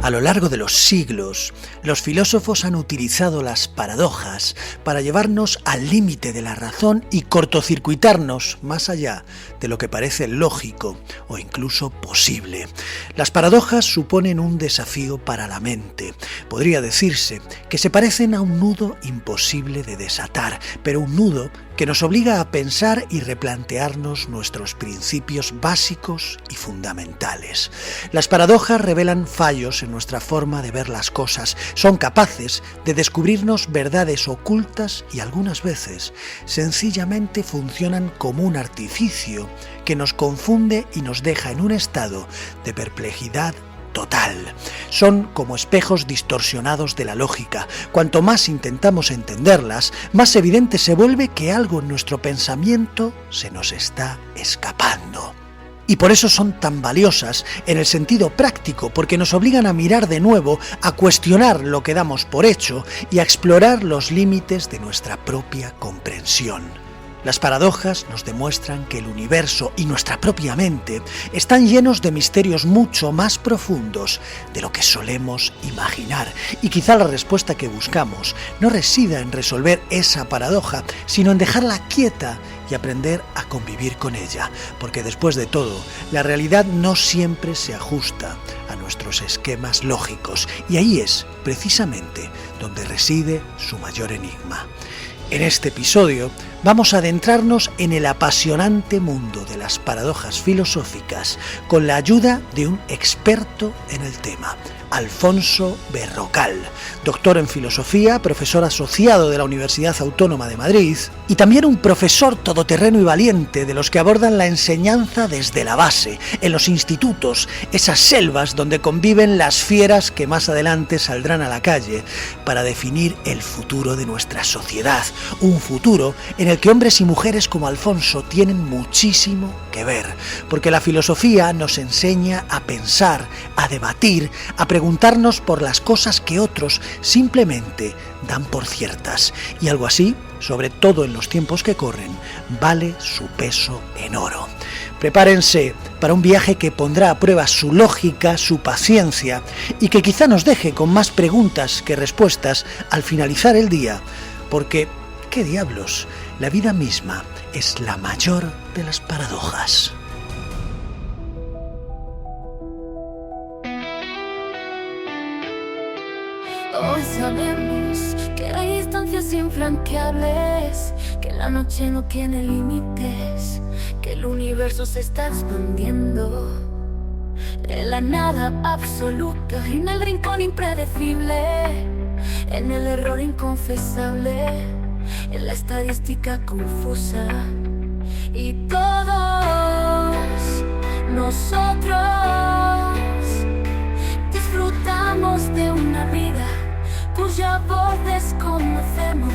A lo largo de los siglos, los filósofos han utilizado las paradojas para llevarnos al límite de la razón y cortocircuitarnos más allá de lo que parece lógico o incluso posible. Las paradojas suponen un desafío para la mente. Podría decirse que se parecen a un nudo imposible de desatar, pero un nudo que nos obliga a pensar y replantearnos nuestros principios básicos y fundamentales. Las paradojas revelan fallos en nuestra forma de ver las cosas, son capaces de descubrirnos verdades ocultas y algunas veces sencillamente funcionan como un artificio que nos confunde y nos deja en un estado de perplejidad total. Son como espejos distorsionados de la lógica. Cuanto más intentamos entenderlas, más evidente se vuelve que algo en nuestro pensamiento se nos está escapando. Y por eso son tan valiosas en el sentido práctico, porque nos obligan a mirar de nuevo, a cuestionar lo que damos por hecho y a explorar los límites de nuestra propia comprensión. Las paradojas nos demuestran que el universo y nuestra propia mente están llenos de misterios mucho más profundos de lo que solemos imaginar. Y quizá la respuesta que buscamos no resida en resolver esa paradoja, sino en dejarla quieta y aprender a convivir con ella. Porque después de todo, la realidad no siempre se ajusta a nuestros esquemas lógicos. Y ahí es, precisamente, donde reside su mayor enigma. En este episodio vamos a adentrarnos en el apasionante mundo de las paradojas filosóficas con la ayuda de un experto en el tema, Alfonso Berrocal, doctor en filosofía, profesor asociado de la Universidad Autónoma de Madrid y también un profesor todoterreno y valiente de los que abordan la enseñanza desde la base, en los institutos, esas selvas donde conviven las fieras que más adelante saldrán a la calle para definir el futuro de nuestra sociedad, un futuro en el que hombres y mujeres como Alfonso tienen muchísimo que ver, porque la filosofía nos enseña a pensar, a debatir, a preguntarnos por las cosas que otros simplemente dan por ciertas, y algo así, sobre todo en los tiempos que corren, vale su peso en oro. Prepárense para un viaje que pondrá a prueba su lógica, su paciencia, y que quizá nos deje con más preguntas que respuestas al finalizar el día, porque, ¿qué diablos? La vida misma es la mayor de las paradojas. Hoy sabemos que hay distancias infranqueables, que la noche no tiene límites, que el universo se está expandiendo en la nada absoluta, en el rincón impredecible, en el error inconfesable, en la estadística confusa. Y todos nosotros disfrutamos de una vida cuya voz desconocemos.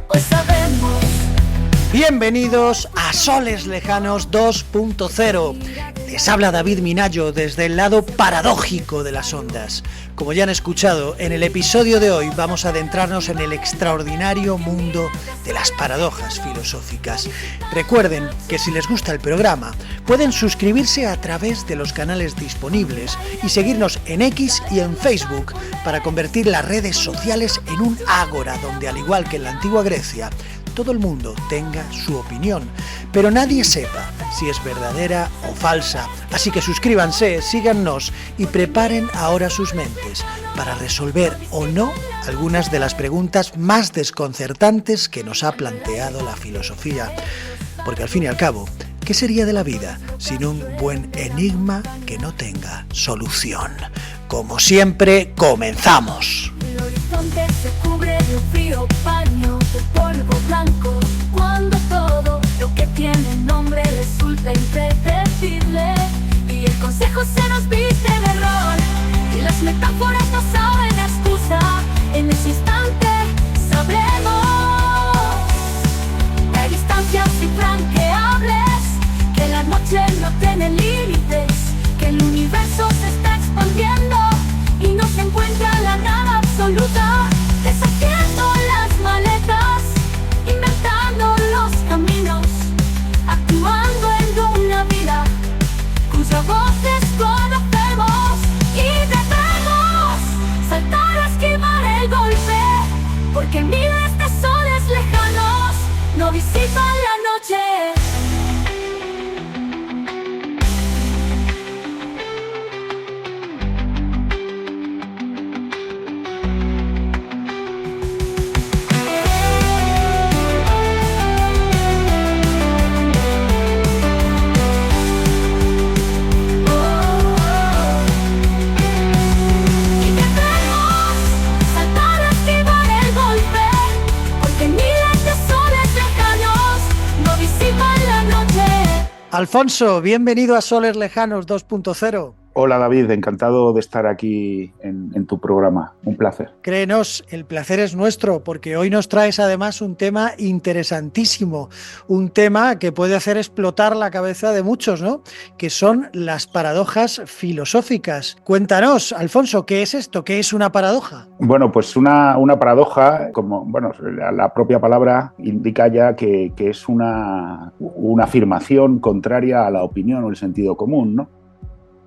Hoy sabemos. Bienvenidos a Soles Lejanos 2.0. Les habla David Minayo desde el lado paradójico de las ondas. Como ya han escuchado, en el episodio de hoy vamos a adentrarnos en el extraordinario mundo de las paradojas filosóficas. Recuerden que si les gusta el programa, pueden suscribirse a través de los canales disponibles y seguirnos en X y en Facebook para convertir las redes sociales en un ágora donde, al igual que en la antigua Grecia, todo el mundo tenga su opinión, pero nadie sepa si es verdadera o falsa. Así que suscríbanse, síganos y preparen ahora sus mentes para resolver o no algunas de las preguntas más desconcertantes que nos ha planteado la filosofía. Porque al fin y al cabo, ¿qué sería de la vida sin un buen enigma que no tenga solución? Como siempre, comenzamos. El horizonte se cubre de un frío paño de polvo blanco, cuando todo lo que tiene nombre resulta impredecible, y el consejo se nos viste de rol, y las metáforas no saben excusa. En ese instante sabremos que hay distancias infranqueables, que la noche no tiene límites, que el universo se está expandiendo y no se encuentra en la nada absoluta, deshaciendo las maletas, inventando los caminos, actuando en una vida cuya voz desconocemos y debemos Alfonso, bienvenido a Soles Lejanos 2.0. Hola David, encantado de estar aquí en tu programa, un placer. Créenos, el placer es nuestro, porque hoy nos traes además un tema interesantísimo, un tema que puede hacer explotar la cabeza de muchos, ¿no? Que son las paradojas filosóficas. Cuéntanos, Alfonso, ¿qué es esto? ¿Qué es una paradoja? Bueno, pues una paradoja, como bueno, la propia palabra indica ya que es una afirmación contraria a la opinión o el sentido común, ¿no?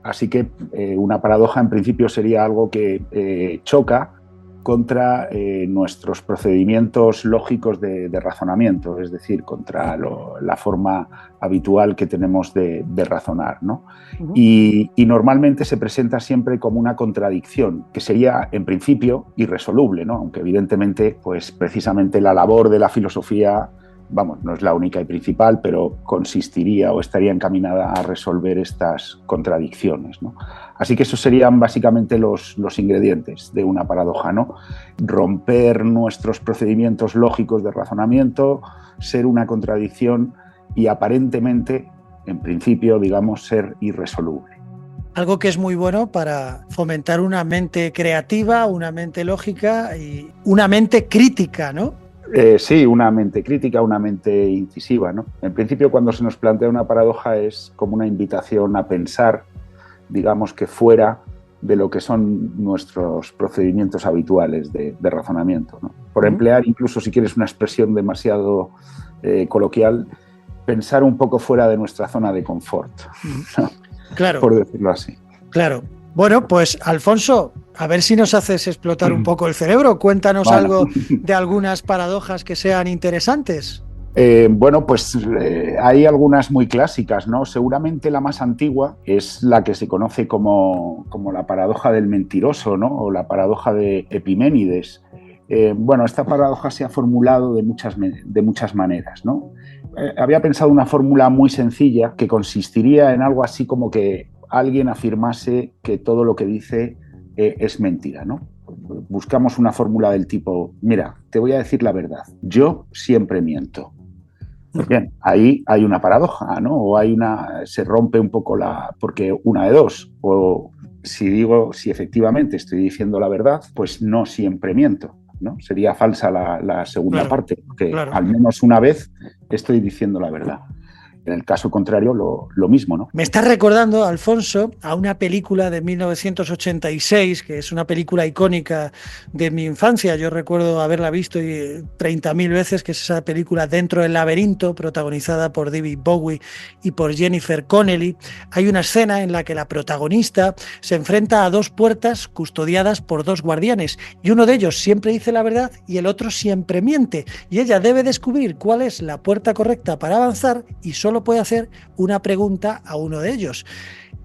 Así que una paradoja en principio sería algo que choca contra nuestros procedimientos lógicos de razonamiento, es decir, contra la forma habitual que tenemos de razonar, ¿no? Uh-huh. Y normalmente se presenta siempre como una contradicción, que sería en principio irresoluble, ¿no? Aunque evidentemente, pues precisamente la labor de la filosofía, vamos, no es la única y principal, pero consistiría o estaría encaminada a resolver estas contradicciones, ¿no? Así que esos serían básicamente los ingredientes de una paradoja, ¿no? Romper nuestros procedimientos lógicos de razonamiento, ser una contradicción y aparentemente, en principio, digamos, ser irresoluble. Algo que es muy bueno para fomentar una mente creativa, una mente lógica y una mente crítica, ¿no? Sí, una mente crítica, una mente incisiva, ¿no? En principio, cuando se nos plantea una paradoja es como una invitación a pensar, digamos que fuera de lo que son nuestros procedimientos habituales de razonamiento, ¿no? Por emplear, incluso si quieres una expresión demasiado coloquial, pensar un poco fuera de nuestra zona de confort, ¿no? Claro. Por decirlo así. Claro. Bueno, pues Alfonso, a ver si nos haces explotar un poco el cerebro. Cuéntanos algo de algunas paradojas que sean interesantes. Bueno, pues hay algunas muy clásicas, ¿no? Seguramente la más antigua es la que se conoce como la paradoja del mentiroso, ¿no? O la paradoja de Epiménides. Bueno, esta paradoja se ha formulado de muchas maneras, ¿no? Había pensado una fórmula muy sencilla que consistiría en algo así como que alguien afirmase que todo lo que dice es mentira, ¿no? Buscamos una fórmula del tipo, mira, te voy a decir la verdad, yo siempre miento. Pues bien, ahí hay una paradoja, ¿no? O se rompe un poco porque una de dos, o si efectivamente estoy diciendo la verdad, pues no siempre miento, ¿no? Sería falsa la segunda parte, porque al menos una vez estoy diciendo la verdad. En el caso contrario, lo mismo, ¿no? Me estás recordando, Alfonso, a una película de 1986, que es una película icónica de mi infancia. Yo recuerdo haberla visto 30.000 veces, que es esa película Dentro del laberinto, protagonizada por David Bowie y por Jennifer Connelly. Hay una escena en la que la protagonista se enfrenta a dos puertas custodiadas por dos guardianes, y uno de ellos siempre dice la verdad y el otro siempre miente, y ella debe descubrir cuál es la puerta correcta para avanzar y solo puede hacer una pregunta a uno de ellos.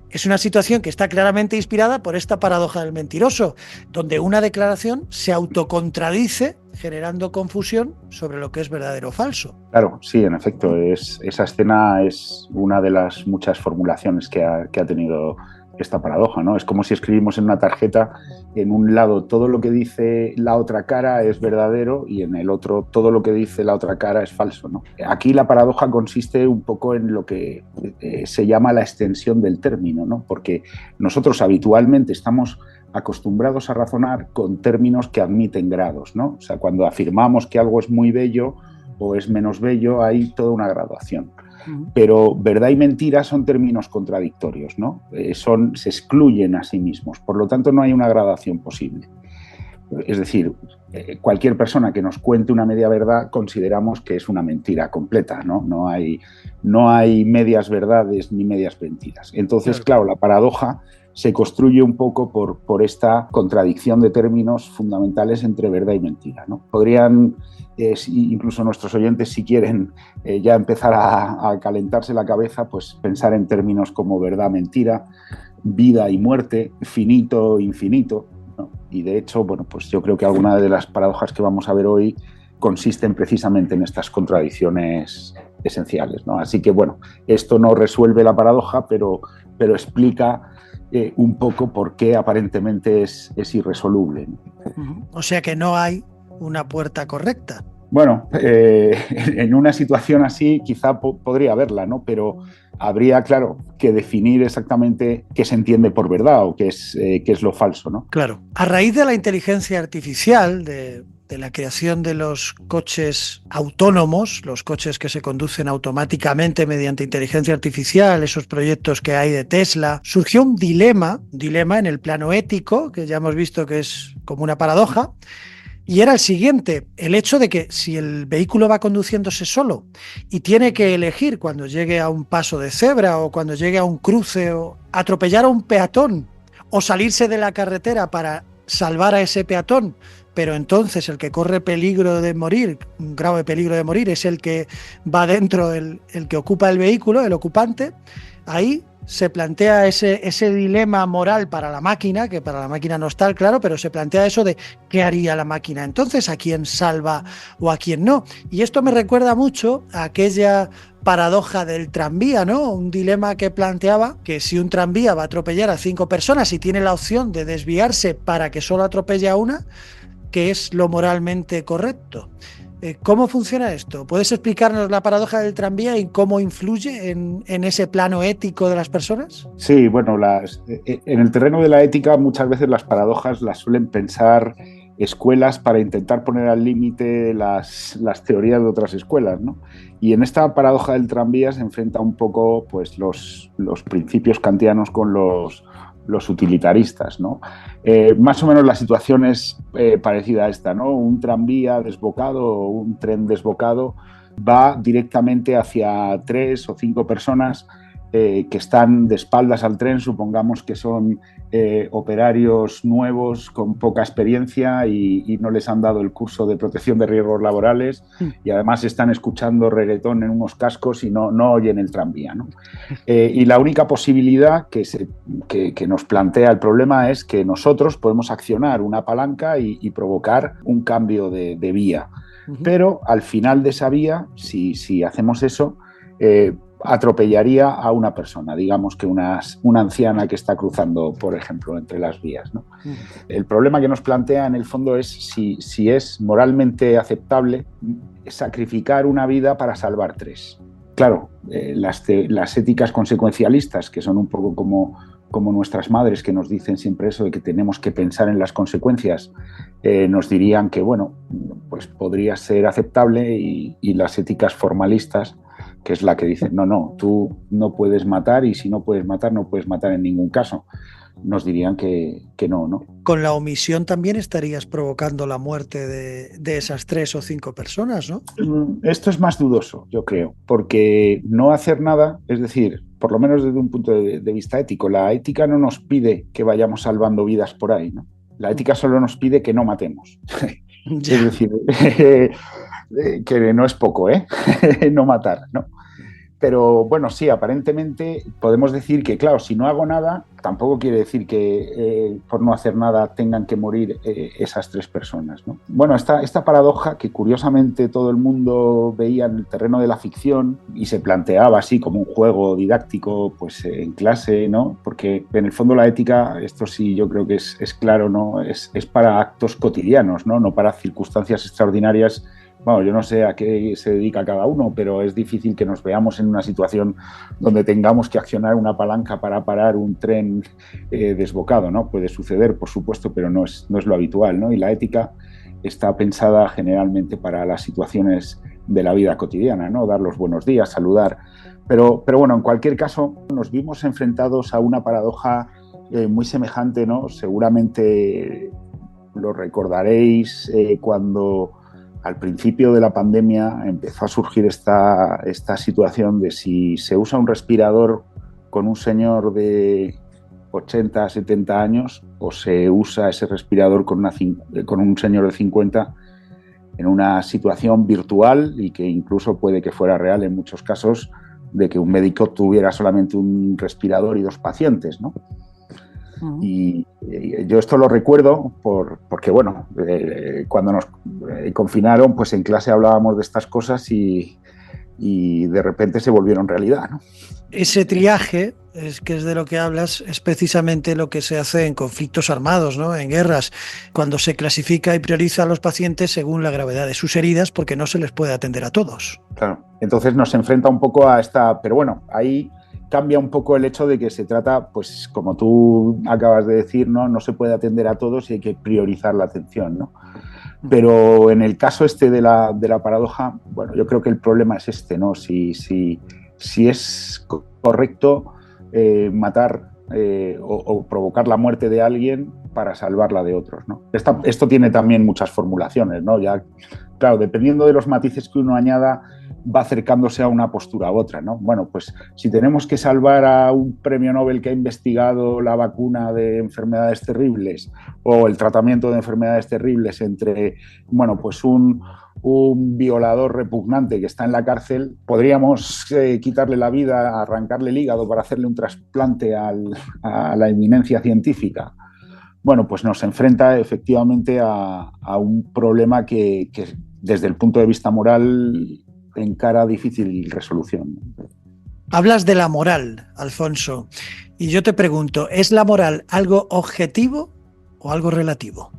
Es una situación que está claramente inspirada por esta paradoja del mentiroso, donde una declaración se autocontradice, generando confusión sobre lo que es verdadero o falso. Claro, sí, en efecto, esa escena es una de las muchas formulaciones que ha tenido esta paradoja, ¿no? Es como si escribimos en una tarjeta, en un lado todo lo que dice la otra cara es verdadero y en el otro todo lo que dice la otra cara es falso, ¿no? Aquí la paradoja consiste un poco en lo que se llama la extensión del término, ¿no? Porque nosotros habitualmente estamos acostumbrados a razonar con términos que admiten grados, ¿no? O sea, cuando afirmamos que algo es muy bello o es menos bello, hay toda una graduación. Pero verdad y mentira son términos contradictorios, ¿no? Se excluyen a sí mismos, por lo tanto no hay una gradación posible. Es decir, cualquier persona que nos cuente una media verdad consideramos que es una mentira completa, ¿no? No hay medias verdades ni medias mentiras. Entonces, claro, la paradoja se construye un poco por esta contradicción de términos fundamentales entre verdad y mentira, ¿no? Podrían, incluso nuestros oyentes, si quieren ya empezar a calentarse la cabeza, pues pensar en términos como verdad, mentira, vida y muerte, finito, infinito, ¿no? Y de hecho, bueno, pues yo creo que alguna de las paradojas que vamos a ver hoy consisten precisamente en estas contradicciones esenciales, ¿no? Así que, bueno, esto no resuelve la paradoja, pero explica un poco por qué aparentemente es irresoluble, ¿no? O sea que no hay una puerta correcta. Bueno, en una situación así quizá podría haberla, ¿no? Pero habría, claro, que definir exactamente qué se entiende por verdad o qué es lo falso, ¿no? Claro. A raíz de la inteligencia artificial, de la creación de los coches autónomos, los coches que se conducen automáticamente mediante inteligencia artificial, esos proyectos que hay de Tesla, surgió un dilema en el plano ético, que ya hemos visto que es como una paradoja, y era el siguiente: el hecho de que si el vehículo va conduciéndose solo y tiene que elegir cuando llegue a un paso de cebra o cuando llegue a un cruce o atropellar a un peatón o salirse de la carretera para salvar a ese peatón, pero entonces el que corre peligro de morir, un grave peligro de morir, es el que va dentro, el que ocupa el vehículo, el ocupante, ahí se plantea ese dilema moral para la máquina, que para la máquina no está claro, pero se plantea eso de qué haría la máquina entonces, a quién salva o a quién no. Y esto me recuerda mucho a aquella paradoja del tranvía, ¿no? Un dilema que planteaba que si un tranvía va a atropellar a 5 personas y tiene la opción de desviarse para que solo atropelle a una, ¿qué es lo moralmente correcto? ¿Cómo funciona esto? ¿Puedes explicarnos la paradoja del tranvía y cómo influye en ese plano ético de las personas? Sí, bueno, en el terreno de la ética muchas veces las paradojas las suelen pensar escuelas para intentar poner al límite las teorías de otras escuelas, ¿no? Y en esta paradoja del tranvía se enfrenta un poco pues, los principios kantianos con los utilitaristas, ¿no? Más o menos la situación es parecida a esta, ¿no? Un tranvía desbocado o un tren desbocado va directamente hacia 3 o 5 personas que están de espaldas al tren, supongamos que son operarios nuevos con poca experiencia y no les han dado el curso de protección de riesgos laborales y además están escuchando reggaetón en unos cascos y no oyen el tranvía, ¿no? Y la única posibilidad que nos plantea el problema es que nosotros podemos accionar una palanca y provocar un cambio de vía. Pero al final de esa vía, si hacemos eso, atropellaría a una persona, digamos que una anciana que está cruzando, por ejemplo, entre las vías, ¿no? El problema que nos plantea en el fondo es si es moralmente aceptable sacrificar una vida para salvar 3. Claro, las éticas consecuencialistas, que son un poco como nuestras madres, que nos dicen siempre eso de que tenemos que pensar en las consecuencias, nos dirían que, bueno, pues podría ser aceptable y las éticas formalistas, que es la que dice, no, tú no puedes matar y si no puedes matar, no puedes matar en ningún caso. Nos dirían que no, ¿no? Con la omisión también estarías provocando la muerte de esas 3 o 5 personas, ¿no? Esto es más dudoso, yo creo, porque no hacer nada, es decir, por lo menos desde un punto de vista ético, la ética no nos pide que vayamos salvando vidas por ahí, ¿no? La ética solo nos pide que no matemos. Es decir, que no es poco, no matar, ¿no? Pero bueno, sí, aparentemente podemos decir que, claro, si no hago nada, tampoco quiere decir que por no hacer nada tengan que morir esas 3 personas, ¿no? Bueno, esta paradoja que curiosamente todo el mundo veía en el terreno de la ficción y se planteaba así como un juego didáctico pues en clase, ¿no? Porque en el fondo la ética, esto sí yo creo que es claro, ¿no? Es para actos cotidianos, ¿no? No para circunstancias extraordinarias. Bueno, yo no sé a qué se dedica cada uno, pero es difícil que nos veamos en una situación donde tengamos que accionar una palanca para parar un tren desbocado, ¿no? Puede suceder, por supuesto, pero no es lo habitual, ¿no? Y la ética está pensada generalmente para las situaciones de la vida cotidiana, ¿no? Dar los buenos días, saludar. Pero bueno, en cualquier caso, nos vimos enfrentados a una paradoja muy semejante, ¿no? Seguramente lo recordaréis cuando al principio de la pandemia empezó a surgir esta situación de si se usa un respirador con un señor de 80, 70 años o se usa ese respirador con un señor de 50 en una situación virtual y que incluso puede que fuera real en muchos casos, de que un médico tuviera solamente un respirador y 2 pacientes, ¿no? Y yo esto lo recuerdo porque, bueno, cuando nos confinaron, pues en clase hablábamos de estas cosas y de repente se volvieron realidad, ¿no? Ese triaje, que es de lo que hablas, es precisamente lo que se hace en conflictos armados, ¿no? En guerras, cuando se clasifica y prioriza a los pacientes según la gravedad de sus heridas, porque no se les puede atender a todos. Claro, entonces nos enfrenta un poco a esta... Pero bueno, ahí cambia un poco el hecho de que se trata, pues como tú acabas de decir, no se puede atender a todos y hay que priorizar la atención, ¿no? Pero en el caso este de la paradoja, bueno, yo creo que el problema es este, ¿no? Si es correcto matar o provocar la muerte de alguien para salvarla de otros, ¿no? Esto tiene también muchas formulaciones, ¿no? Ya, claro, dependiendo de los matices que uno añada, va acercándose a una postura u otra, ¿no? Bueno, pues si tenemos que salvar a un premio Nobel que ha investigado la vacuna de enfermedades terribles o el tratamiento de enfermedades terribles entre, bueno, pues un violador repugnante que está en la cárcel, podríamos quitarle la vida, arrancarle el hígado para hacerle un trasplante a la eminencia científica. Bueno, pues nos enfrenta efectivamente a un problema que desde el punto de vista moral encara difícil resolución. Hablas de la moral, Alfonso, y yo te pregunto, ¿es la moral algo objetivo o algo relativo?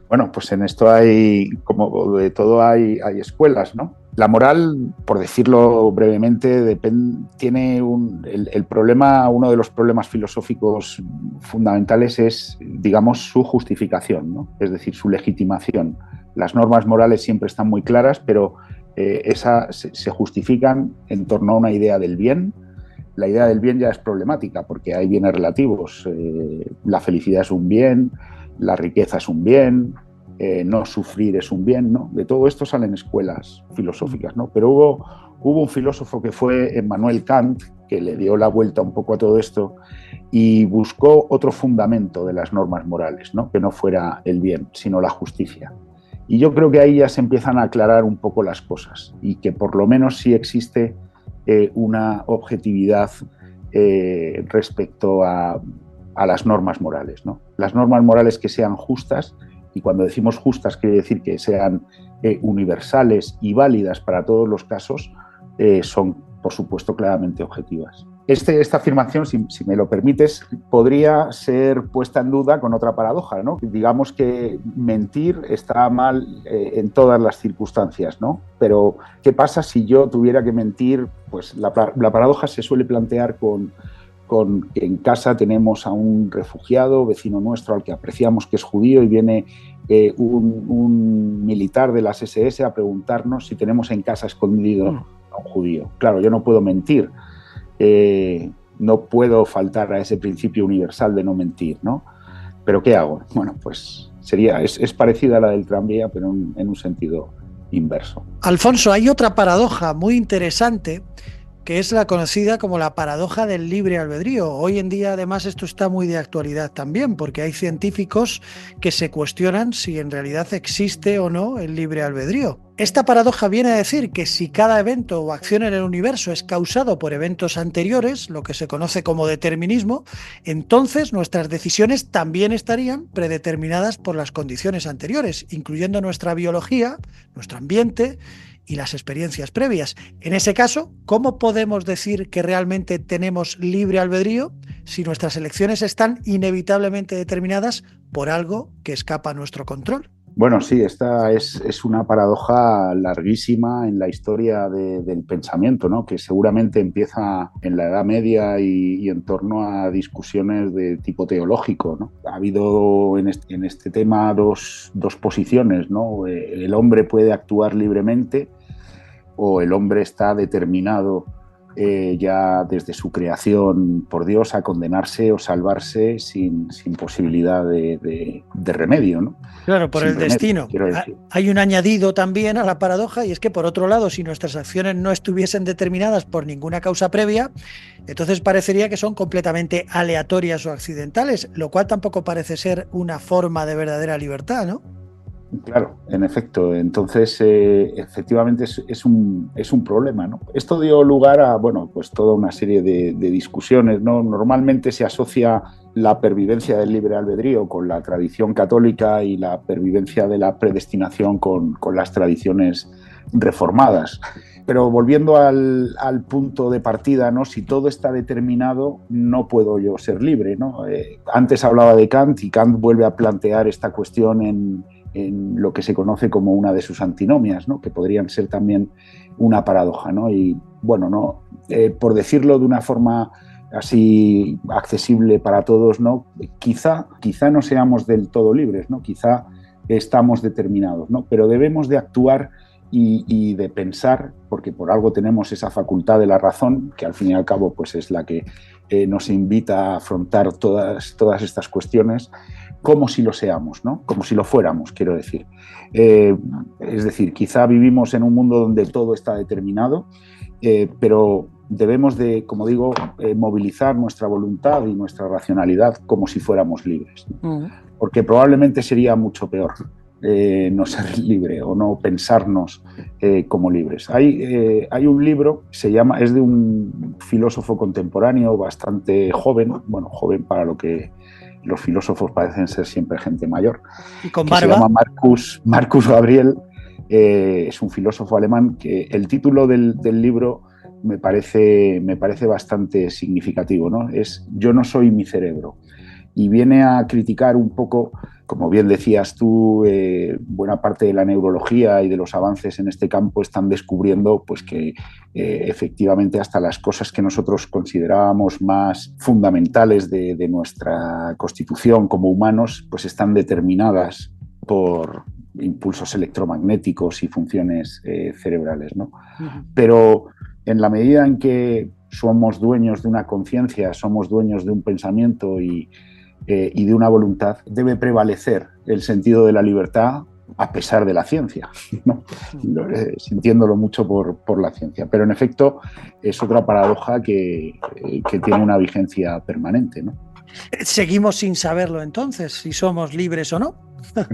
Bueno, pues en esto hay, como de todo, hay escuelas, ¿no? La moral, por decirlo brevemente, tiene el problema, uno de los problemas filosóficos fundamentales es, digamos, su justificación, ¿no? Es decir, su legitimación. Las normas morales siempre están muy claras, pero se justifican en torno a una idea del bien. La idea del bien ya es problemática porque hay bienes relativos. La felicidad es un bien, la riqueza es un bien, no sufrir es un bien, ¿no? De todo esto salen escuelas filosóficas, ¿no? Pero hubo un filósofo que fue Emmanuel Kant, que le dio la vuelta un poco a todo esto y buscó otro fundamento de las normas morales, ¿no? Que no fuera el bien, sino la justicia. Y yo creo que ahí ya se empiezan a aclarar un poco las cosas y que por lo menos sí existe una objetividad respecto a las normas morales, ¿no? Las normas morales que sean justas, y cuando decimos justas quiere decir que sean universales y válidas para todos los casos, son, por supuesto, claramente objetivas. Esta afirmación, si me lo permites, podría ser puesta en duda con otra paradoja, ¿no? Digamos que mentir está mal en todas las circunstancias, ¿no? Pero, ¿qué pasa si yo tuviera que mentir? Pues la paradoja se suele plantear con que en casa tenemos a un refugiado, vecino nuestro, al que apreciamos que es judío, y viene un militar de las SS a preguntarnos si tenemos en casa escondido a un judío. Claro, yo no puedo mentir. No puedo faltar a ese principio universal de no mentir, ¿no? ¿Pero qué hago? Bueno, pues es parecida a la del tranvía, pero en un sentido inverso. Alfonso, hay otra paradoja muy interesante que es la conocida como la paradoja del libre albedrío. Hoy en día, además, esto está muy de actualidad también, porque hay científicos que se cuestionan si en realidad existe o no el libre albedrío. Esta paradoja viene a decir que si cada evento o acción en el universo es causado por eventos anteriores, lo que se conoce como determinismo, entonces nuestras decisiones también estarían predeterminadas por las condiciones anteriores, incluyendo nuestra biología, nuestro ambiente y las experiencias previas. En ese caso, ¿cómo podemos decir que realmente tenemos libre albedrío si nuestras elecciones están inevitablemente determinadas por algo que escapa a nuestro control? Bueno, sí, esta es una paradoja larguísima en la historia del pensamiento, ¿no? Que seguramente empieza en la Edad Media y en torno a discusiones de tipo teológico, ¿no? Ha habido en este tema dos posiciones, ¿no? El hombre puede actuar libremente o el hombre está determinado ya desde su creación por Dios a condenarse o salvarse sin posibilidad de remedio, ¿no? Claro, por el destino. Decir. Hay un añadido también a la paradoja, y es que, por otro lado, si nuestras acciones no estuviesen determinadas por ninguna causa previa, entonces parecería que son completamente aleatorias o accidentales, lo cual tampoco parece ser una forma de verdadera libertad, ¿no? Claro, en efecto. Entonces, efectivamente es un problema, ¿no? Esto dio lugar a, bueno, pues toda una serie de discusiones, ¿no? Normalmente se asocia la pervivencia del libre albedrío con la tradición católica y la pervivencia de la predestinación con las tradiciones reformadas. Pero volviendo al punto de partida, ¿no? Si todo está determinado, no puedo yo ser libre, ¿no? Antes hablaba de Kant y Kant vuelve a plantear esta cuestión en lo que se conoce como una de sus antinomias, ¿no? Que podrían ser también una paradoja, ¿no? Y bueno, ¿no? Por decirlo de una forma así accesible para todos, ¿no? Quizá no seamos del todo libres, ¿no? Quizá estamos determinados, ¿no? Pero debemos de actuar y de pensar, porque por algo tenemos esa facultad de la razón, que al fin y al cabo pues es la que nos invita a afrontar todas estas cuestiones, como si lo seamos, ¿no? Como si lo fuéramos, quiero decir. Es decir, quizá vivimos en un mundo donde todo está determinado, pero debemos de, como digo, movilizar nuestra voluntad y nuestra racionalidad como si fuéramos libres, ¿no? Porque probablemente sería mucho peor no ser libre o no pensarnos como libres. Hay un libro, es de un filósofo contemporáneo bastante joven, bueno, joven para lo que los filósofos parecen ser siempre gente mayor, y con que barba. se llama Marcus Gabriel, es un filósofo alemán, que el título del libro me parece bastante significativo, ¿no? Es Yo no soy mi cerebro, y viene a criticar un poco, como bien decías tú, buena parte de la neurología y de los avances en este campo están descubriendo pues, que efectivamente hasta las cosas que nosotros considerábamos más fundamentales de nuestra constitución como humanos pues están determinadas por impulsos electromagnéticos y funciones cerebrales, ¿no? Pero en la medida en que somos dueños de una conciencia, somos dueños de un pensamiento y de una voluntad, debe prevalecer el sentido de la libertad a pesar de la ciencia, ¿no? Sintiéndolo mucho por la ciencia. Pero en efecto es otra paradoja que tiene una vigencia permanente, ¿no? Seguimos sin saberlo entonces, si somos libres o no.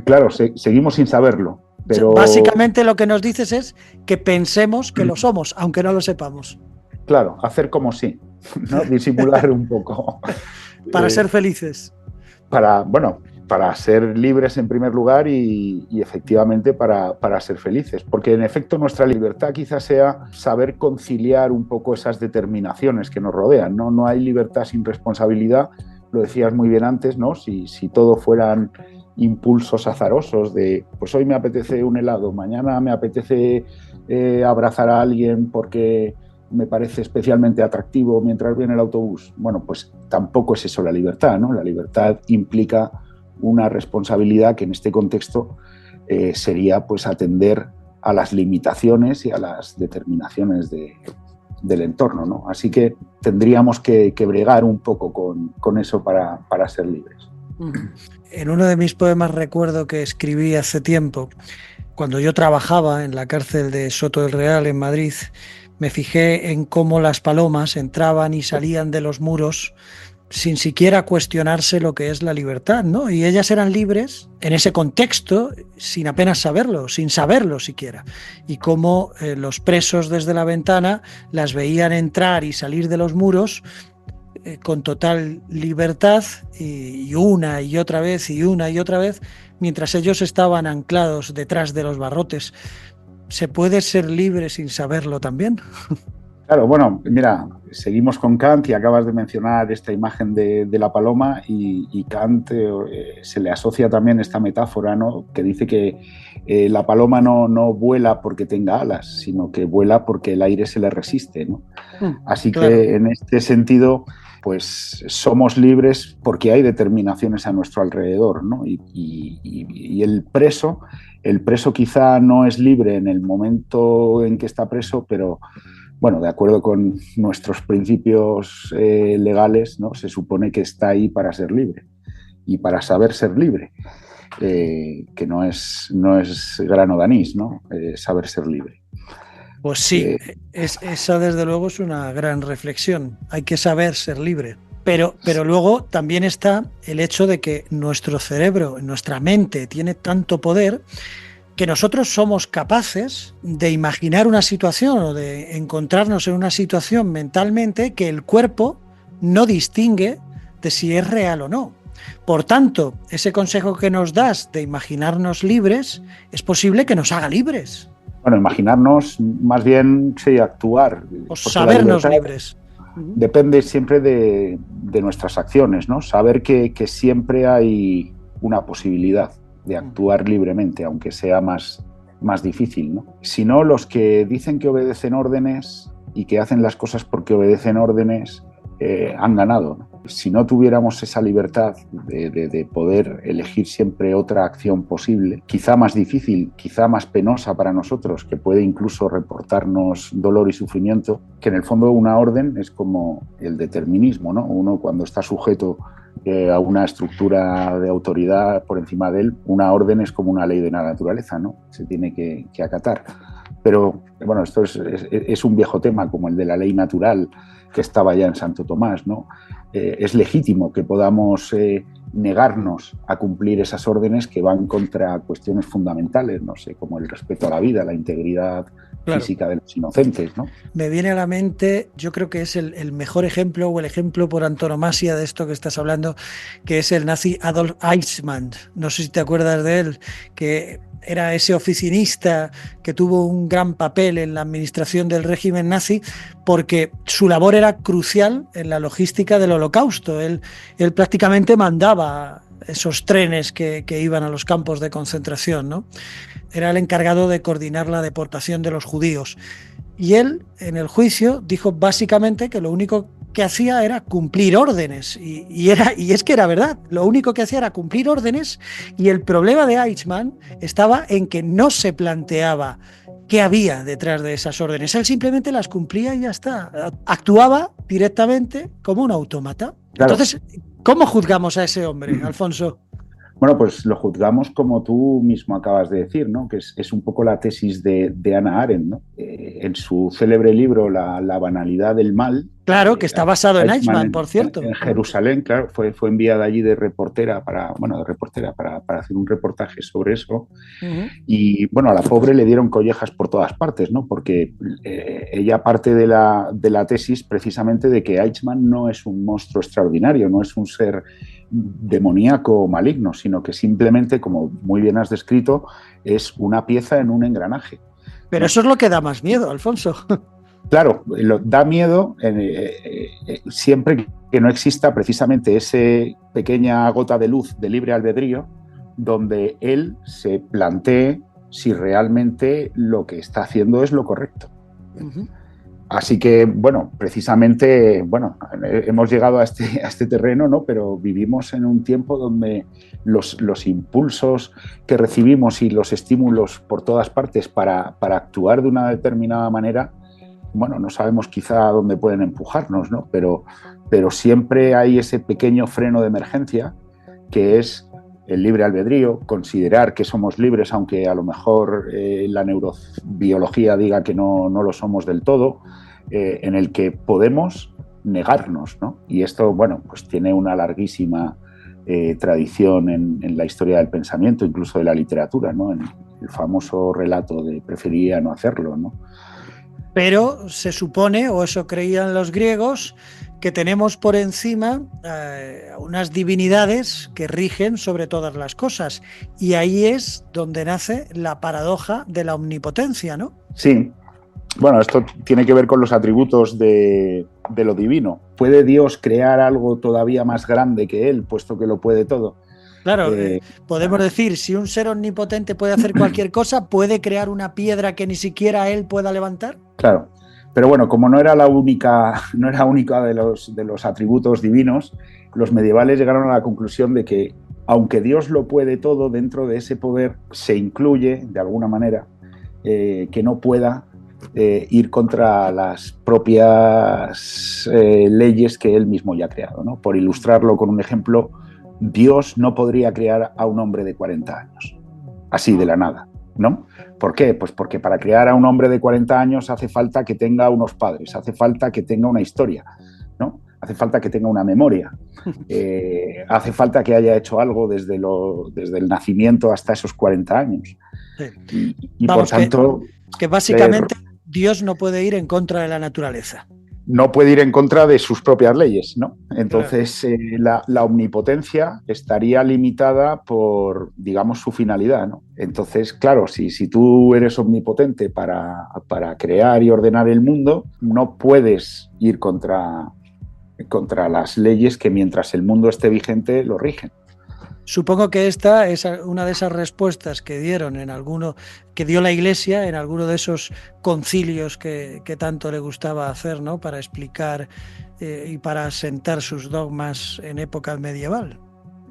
Claro, seguimos sin saberlo. Pero básicamente lo que nos dices es que pensemos que lo somos, aunque no lo sepamos. Claro, hacer como sí, ¿no? Disimular un poco. Para ser felices. Para ser libres en primer lugar y efectivamente para ser felices. Porque en efecto nuestra libertad quizás sea saber conciliar un poco esas determinaciones que nos rodean, ¿no? No hay libertad sin responsabilidad, lo decías muy bien antes, ¿no? Si todo fueran impulsos azarosos de pues hoy me apetece un helado, mañana me apetece abrazar a alguien porque me parece especialmente atractivo mientras viene el autobús. Bueno, pues tampoco es eso la libertad, ¿no? La libertad implica una responsabilidad que en este contexto sería pues atender a las limitaciones y a las determinaciones del entorno, ¿no? Así que tendríamos que bregar un poco con eso para ser libres. En uno de mis poemas recuerdo que escribí hace tiempo, cuando yo trabajaba en la cárcel de Soto del Real en Madrid, me fijé en cómo las palomas entraban y salían de los muros sin siquiera cuestionarse lo que es la libertad, ¿no? Y ellas eran libres en ese contexto sin apenas saberlo, sin saberlo siquiera. Y cómo los presos desde la ventana las veían entrar y salir de los muros con total libertad y una y otra vez y una y otra vez, mientras ellos estaban anclados detrás de los barrotes. ¿Se puede ser libre sin saberlo también? Claro, bueno, mira, seguimos con Kant y acabas de mencionar esta imagen de la paloma y Kant se le asocia también esta metáfora, ¿no? Que dice que la paloma no vuela porque tenga alas, sino que vuela porque el aire se le resiste, ¿no? Así claro. Que en este sentido, pues somos libres porque hay determinaciones a nuestro alrededor, ¿no? Y el preso quizá no es libre en el momento en que está preso, pero bueno, de acuerdo con nuestros principios legales, ¿no? Se supone que está ahí para ser libre y para saber ser libre, que no es grano de anís, ¿no? Saber ser libre. Pues sí, esa desde luego es una gran reflexión. Hay que saber ser libre. Pero luego también está el hecho de que nuestro cerebro, nuestra mente tiene tanto poder que nosotros somos capaces de imaginar una situación o de encontrarnos en una situación mentalmente que el cuerpo no distingue de si es real o no. Por tanto, ese consejo que nos das de imaginarnos libres, es posible que nos haga libres. Bueno, imaginarnos, más bien, sí, actuar. O sabernos libres. Depende siempre de nuestras acciones, ¿no? Saber que siempre hay una posibilidad de actuar libremente, aunque sea más difícil, ¿no? Si no, los que dicen que obedecen órdenes y que hacen las cosas porque obedecen órdenes han ganado, ¿no? Si no tuviéramos esa libertad de poder elegir siempre otra acción posible, quizá más difícil, quizá más penosa para nosotros, que puede incluso reportarnos dolor y sufrimiento, que en el fondo una orden es como el determinismo, ¿no? Uno cuando está sujeto a una estructura de autoridad por encima de él, una orden es como una ley de la naturaleza, ¿no? Se tiene que acatar. Pero bueno, esto es un viejo tema como el de la ley natural que estaba ya en Santo Tomás, ¿no? Es legítimo que podamos negarnos a cumplir esas órdenes que van contra cuestiones fundamentales, no sé, como el respeto a la vida, la integridad física de los inocentes, ¿no? Me viene a la mente, yo creo que es el mejor ejemplo o el ejemplo por antonomasia de esto que estás hablando, que es el nazi Adolf Eichmann. No sé si te acuerdas de él, que era ese oficinista que tuvo un gran papel en la administración del régimen nazi porque su labor era crucial en la logística del Holocausto. Él prácticamente mandaba esos trenes que iban a los campos de concentración, ¿no? Era el encargado de coordinar la deportación de los judíos. Y él, en el juicio, dijo básicamente que lo único que hacía era cumplir órdenes. Y es que era verdad, lo único que hacía era cumplir órdenes, y el problema de Eichmann estaba en que no se planteaba qué había detrás de esas órdenes. Él simplemente las cumplía y ya está. Actuaba directamente como un autómata. Claro. Entonces, ¿cómo juzgamos a ese hombre, Alfonso? Bueno, pues lo juzgamos como tú mismo acabas de decir, ¿no? Que es un poco la tesis de Hannah Arendt, ¿no? En su célebre libro La banalidad del mal. Claro, que está basado en Eichmann, por cierto. En Jerusalén, claro, fue enviada allí de reportera para hacer un reportaje sobre eso. Uh-huh. Y bueno, a la pobre le dieron collejas por todas partes, ¿no? Porque ella parte de la tesis precisamente de que Eichmann no es un monstruo extraordinario, no es un ser demoníaco o maligno, sino que simplemente, como muy bien has descrito, es una pieza en un engranaje. Pero eso es lo que da más miedo, Alfonso. Claro, da miedo siempre que no exista precisamente esa pequeña gota de luz de libre albedrío donde él se plantee si realmente lo que está haciendo es lo correcto. Uh-huh. Así que, bueno, precisamente, bueno, hemos llegado a este terreno, ¿no? Pero vivimos en un tiempo donde los impulsos que recibimos y los estímulos por todas partes para actuar de una determinada manera, bueno, no sabemos quizá a dónde pueden empujarnos, ¿no? Pero siempre hay ese pequeño freno de emergencia que es el libre albedrío, considerar que somos libres, aunque a lo mejor la neurobiología diga que no lo somos del todo, en el que podemos negarnos, ¿no? Y esto, bueno, pues tiene una larguísima tradición en la historia del pensamiento, incluso de la literatura, ¿no? En el famoso relato de preferiría no hacerlo, ¿no? Pero se supone, o eso creían los griegos, que tenemos por encima unas divinidades que rigen sobre todas las cosas. Y ahí es donde nace la paradoja de la omnipotencia, ¿no? Sí. Bueno, esto tiene que ver con los atributos de lo divino. ¿Puede Dios crear algo todavía más grande que Él, puesto que lo puede todo? Claro, podemos decir, si un ser omnipotente puede hacer cualquier cosa, ¿puede crear una piedra que ni siquiera Él pueda levantar? Claro. Pero bueno, como no era única de los atributos divinos, los medievales llegaron a la conclusión de que, aunque Dios lo puede todo, dentro de ese poder se incluye, de alguna manera, que no pueda ir contra las propias leyes que él mismo ya ha creado, ¿no? Por ilustrarlo con un ejemplo, Dios no podría crear a un hombre de 40 años, así de la nada, ¿no? ¿Por qué? Pues porque para crear a un hombre de 40 años hace falta que tenga unos padres, hace falta que tenga una historia, ¿no? Hace falta que tenga una memoria, hace falta que haya hecho algo desde el nacimiento hasta esos 40 años. Sí. Y vamos, por tanto... Que básicamente Dios no puede ir en contra de la naturaleza. No puede ir en contra de sus propias leyes, ¿no? Entonces, la omnipotencia estaría limitada por, digamos, su finalidad, ¿no? Entonces, claro, si tú eres omnipotente para crear y ordenar el mundo, no puedes ir contra las leyes que mientras el mundo esté vigente lo rigen. Supongo que esta es una de esas respuestas que dio la Iglesia en alguno de esos concilios que tanto le gustaba hacer, ¿no? Para explicar y para asentar sus dogmas en época medieval.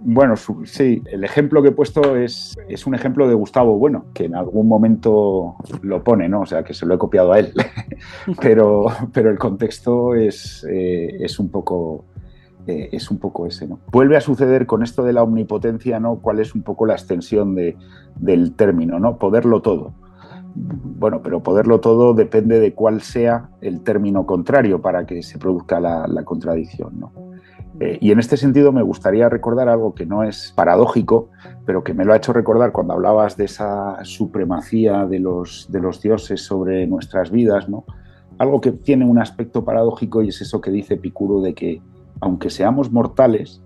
Bueno, sí, el ejemplo que he puesto es un ejemplo de Gustavo Bueno, que en algún momento lo pone, ¿no? O sea, que se lo he copiado a él, pero el contexto es un poco ese, ¿no? Vuelve a suceder con esto de la omnipotencia, ¿no? ¿Cuál es un poco la extensión del término, ¿no? Poderlo todo. Bueno, pero poderlo todo depende de cuál sea el término contrario para que se produzca la contradicción, ¿no? Y en este sentido me gustaría recordar algo que no es paradójico, pero que me lo ha hecho recordar cuando hablabas de esa supremacía de los dioses sobre nuestras vidas, ¿no? Algo que tiene un aspecto paradójico y es eso que dice Epicuro de que, aunque seamos mortales,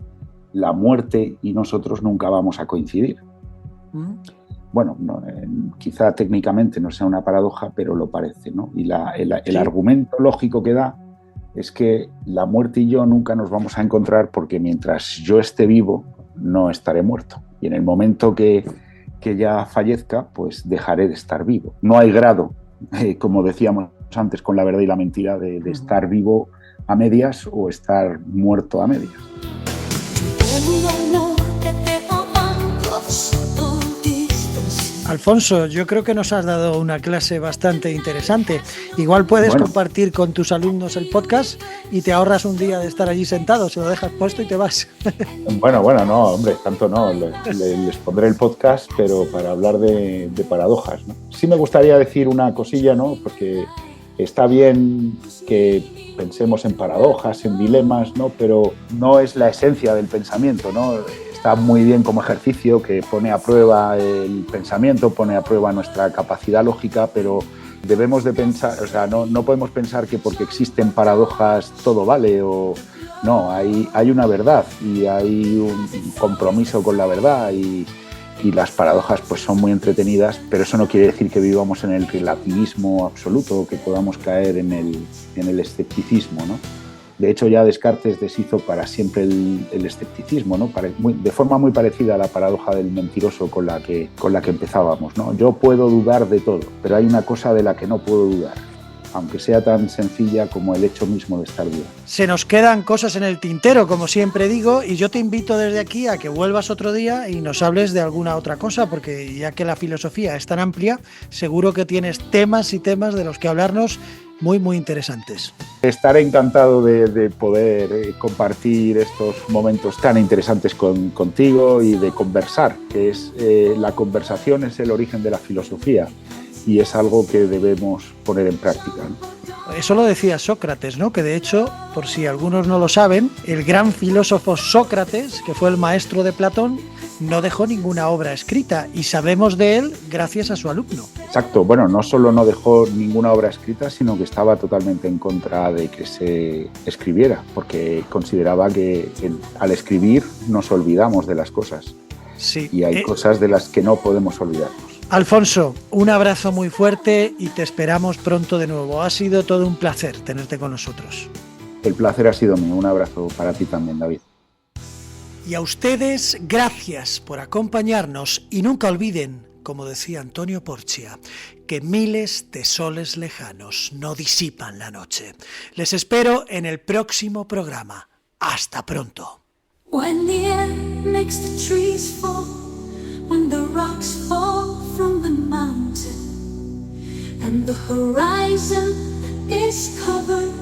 la muerte y nosotros nunca vamos a coincidir. Bueno, quizá técnicamente no sea una paradoja, pero lo parece, ¿no? Y el argumento lógico que da es que la muerte y yo nunca nos vamos a encontrar porque mientras yo esté vivo, no estaré muerto. Y en el momento que ya fallezca, pues dejaré de estar vivo. No hay grado, como decíamos antes con la verdad y la mentira, de estar vivo a medias o estar muerto a medias. Alfonso, yo creo que nos has dado una clase bastante interesante. Igual puedes compartir con tus alumnos el podcast y te ahorras un día de estar allí sentado, se lo dejas puesto y te vas. Bueno, no, hombre, tanto no. Les pondré el podcast, pero para hablar de paradojas, ¿no? Sí me gustaría decir una cosilla, ¿no? Porque está bien que pensemos en paradojas, en dilemas, ¿no? Pero no es la esencia del pensamiento, ¿no? Está muy bien como ejercicio que pone a prueba el pensamiento, pone a prueba nuestra capacidad lógica, pero debemos de pensar, o sea, no podemos pensar que porque existen paradojas todo vale o no, hay una verdad y hay un compromiso con la verdad y las paradojas pues son muy entretenidas, pero eso no quiere decir que vivamos en el relativismo absoluto o que podamos caer en el escepticismo, ¿no? De hecho, ya Descartes deshizo para siempre el escepticismo, ¿no? De forma muy parecida a la paradoja del mentiroso con la que empezábamos, ¿no? Yo puedo dudar de todo, pero hay una cosa de la que no puedo dudar, aunque sea tan sencilla como el hecho mismo de estar vivo. Se nos quedan cosas en el tintero, como siempre digo, y yo te invito desde aquí a que vuelvas otro día y nos hables de alguna otra cosa, porque ya que la filosofía es tan amplia, seguro que tienes temas y temas de los que hablarnos muy, muy interesantes. Estaré encantado de poder compartir estos momentos tan interesantes contigo y de conversar, que es la conversación es el origen de la filosofía y es algo que debemos poner en práctica, ¿no? Eso lo decía Sócrates, ¿no? Que de hecho, por si algunos no lo saben, el gran filósofo Sócrates, que fue el maestro de Platón, no dejó ninguna obra escrita y sabemos de él gracias a su alumno. Exacto, bueno, no solo no dejó ninguna obra escrita, sino que estaba totalmente en contra de que se escribiera, porque consideraba que al escribir nos olvidamos de las cosas. Sí. Y hay cosas de las que no podemos olvidarnos. Alfonso, un abrazo muy fuerte y te esperamos pronto de nuevo. Ha sido todo un placer tenerte con nosotros. El placer ha sido mío. Un abrazo para ti también, David. Y a ustedes, gracias por acompañarnos y nunca olviden, como decía Antonio Porcia, que miles de soles lejanos no disipan la noche. Les espero en el próximo programa. Hasta pronto. When the air makes the trees fall, when the rocks fall from the mountain, and the horizon is covered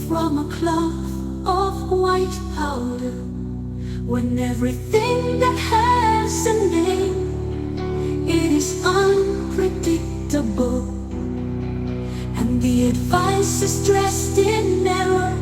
from a cloth of white powder, when everything that has a name, it is unpredictable, and the advice is dressed in error,